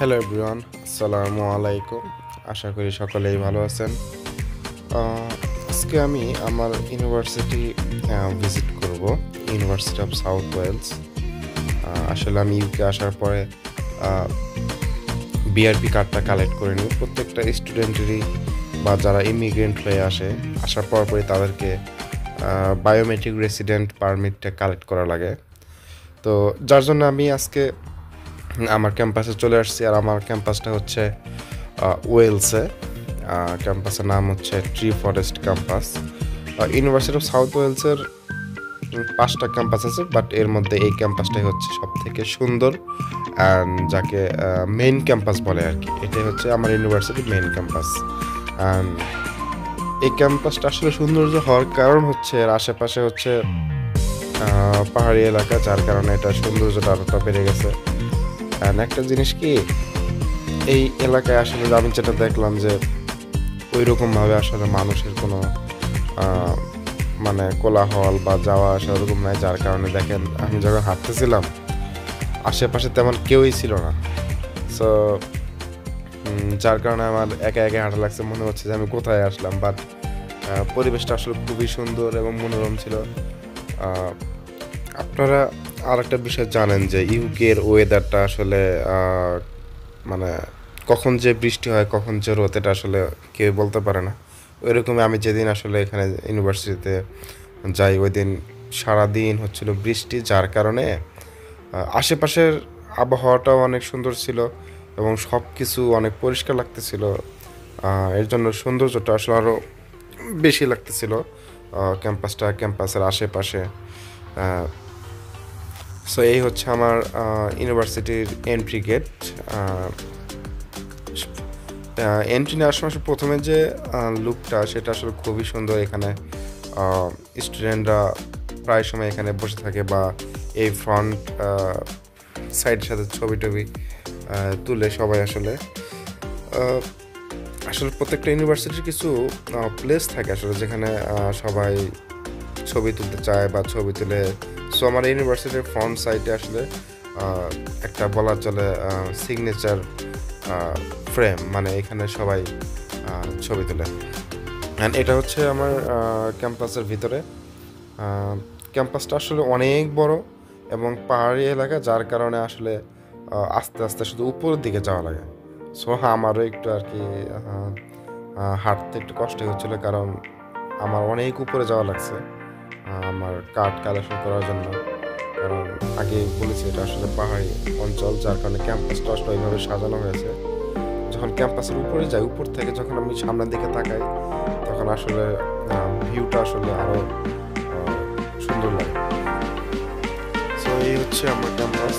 Hello everyone, আসসালামু আলাইকুম। আশা করি সকলেই ভালো আছেন। আজকে আমি আমার ইউনিভার্সিটি ভিজিট করব, ইউনিভার্সিটি অফ সাউথ ওয়েলস। আসলে আমি ইউকে আসার পরে বিআরপি কার্ডটা কালেক্ট করে নিই। প্রত্যেকটা স্টুডেন্টেরই বা যারা ইমিগ্রেন্ট হয়ে আসার পরই তাদেরকে বায়োমেট্রিক রেসিডেন্ট পারমিটটা কালেক্ট করা লাগে। তো যার জন্য আমি আজকে আমার ক্যাম্পাসে চলে আসছি। আর আমার ক্যাম্পাসটা হচ্ছে ওয়েলসে। ক্যাম্পাসের নাম হচ্ছে tree forest campus. University of south ওয়েলসের 5টা ক্যাম্পাস আছে, বাট এর মধ্যে এই ক্যাম্পাসটাই হচ্ছে সব থেকে সুন্দর অ্যান্ড যাকে মেইন ক্যাম্পাস বলে আর কি। এটাই হচ্ছে আমার ইউনিভার্সিটির মেইন ক্যাম্পাস। অ্যান্ড এই ক্যাম্পাসটা আসলে সৌন্দর্য হওয়ার কারণ হচ্ছে এর আশেপাশে হচ্ছে পাহাড়ি এলাকা, যার কারণে এটা সৌন্দর্যটা আরোটা বেড়ে গেছে। অ্যান্ড একটা জিনিস কি, এই এলাকায় আসলে আমি যেটা দেখলাম যে ওই রকমভাবে আসলে মানুষের কোনো মানে কোলাহল বা যাওয়া আসা ওরকম নাই, যার কারণে দেখেন আমি যখন হাঁটতেছিলাম আশেপাশে তেমন কেউই ছিল না। সো যার কারণে আমার একা একা হাঁটা লাগছে, মনে হচ্ছে যে আমি কোথায় আসলাম। বাট পরিবেশটা আসলে খুবই সুন্দর এবং মনোরম ছিল। আপনারা আর একটা বিষয় জানেন যে ইউকের ওয়েদারটা আসলে মানে কখন যে বৃষ্টি হয় কখন যে রোদ, এটা আসলে কেউ বলতে পারে না। ওইরকমই আমি যেদিন আসলে এখানে ইউনিভার্সিটিতে যাই ওই দিন সারাদিন হচ্ছিল বৃষ্টি, যার কারণে আশেপাশের আবহাওয়াটাও অনেক সুন্দর ছিল এবং সব কিছু অনেক পরিষ্কার লাগতেছিল। এর জন্য সৌন্দর্যটা আসলে আরও বেশি লাগতেছিল ক্যাম্পাসের আশেপাশে। সো এই হচ্ছে আমার ইউনিভার্সিটির এন্ট্রি গেট। এন্ট্রি নেওয়ার সময় প্রথমে যে লুকটা সেটা আসলে খুবই সুন্দর। এখানে স্টুডেন্টরা প্রায় সময় এখানে বসে থাকে বা এই ফ্রন্ট সাইডের সাথে ছবি টবি তুলে সবাই আসলে প্রত্যেকটা ইউনিভার্সিটির কিছু প্লেস থাকে আসলে যেখানে সবাই ছবি তুলতে চায় বা ছবি তুলে। সো আমার ইউনিভার্সিটির ফ্রন্ট সাইডে আসলে একটা বলা চলে সিগনেচার ফ্রেম, মানে এখানে সবাই ছবি তোলে। অ্যান্ড এটা হচ্ছে আমার ক্যাম্পাসের ভিতরে। ক্যাম্পাসটা আসলে অনেক বড় এবং পাহাড়ি এলাকা, যার কারণে আসলে আস্তে আস্তে শুধু উপরের দিকে যাওয়া লাগে। সো আমারও একটু আর কি হাঁটতে একটু কষ্ট হচ্ছিলো, কারণ আমার অনেক উপরে যাওয়া লাগছে আমার কার্ড কালেকশন করার জন্য। কারণ আগে বলেছি এটা আসলে পাহাড়ি অঞ্চল, যার কারণে ক্যাম্পাসটা আসলে ওইভাবে সাজানো হয়েছে। যখন ক্যাম্পাসের উপরে যাই, উপর থেকে যখন আমি সামনের দিকে তাকাই, তখন আসলে ভিউটা আসলে আরও সুন্দর লাগে। সো এই হচ্ছে আমার ক্যাম্পাস।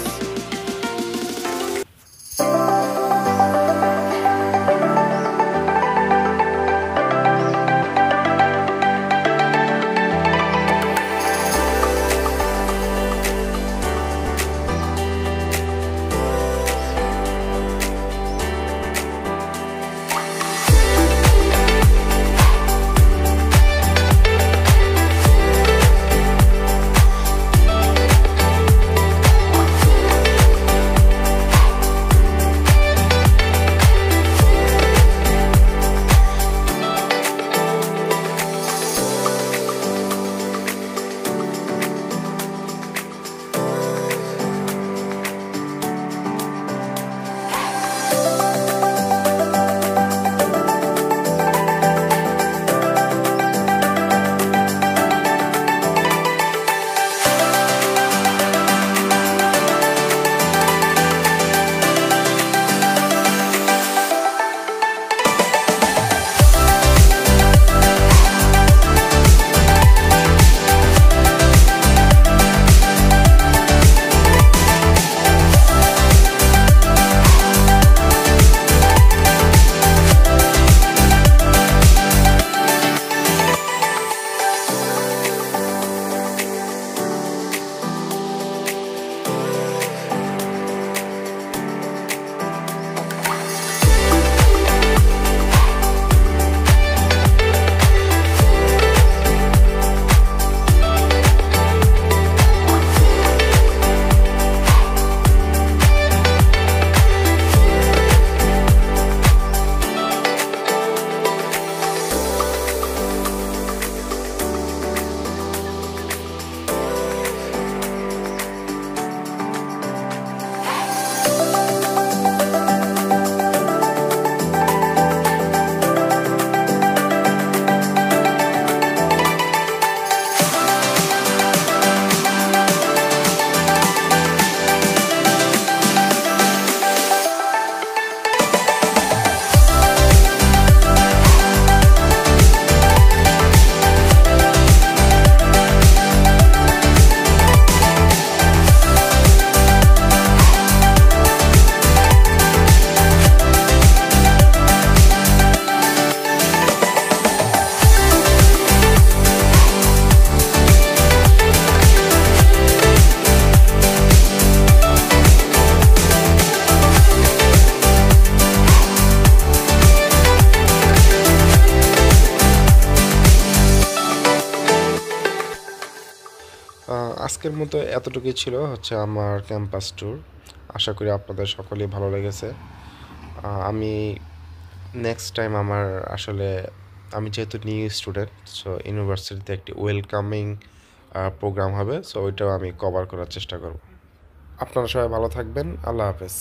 আজকের মতো এতটুকুই ছিল হচ্ছে আমার ক্যাম্পাস ট্যুর। আশা করি আপনাদের সকলেই ভালো লেগেছে। আমি নেক্সট টাইম আমার আসলে আমি যেহেতু নিউ স্টুডেন্ট, সো ইউনিভার্সিটিতে একটি ওয়েলকামিং প্রোগ্রাম হবে। সো ওইটাও আমি কভার করার চেষ্টা করব। আপনারা সবাই ভালো থাকবেন। আল্লাহ হাফেজ।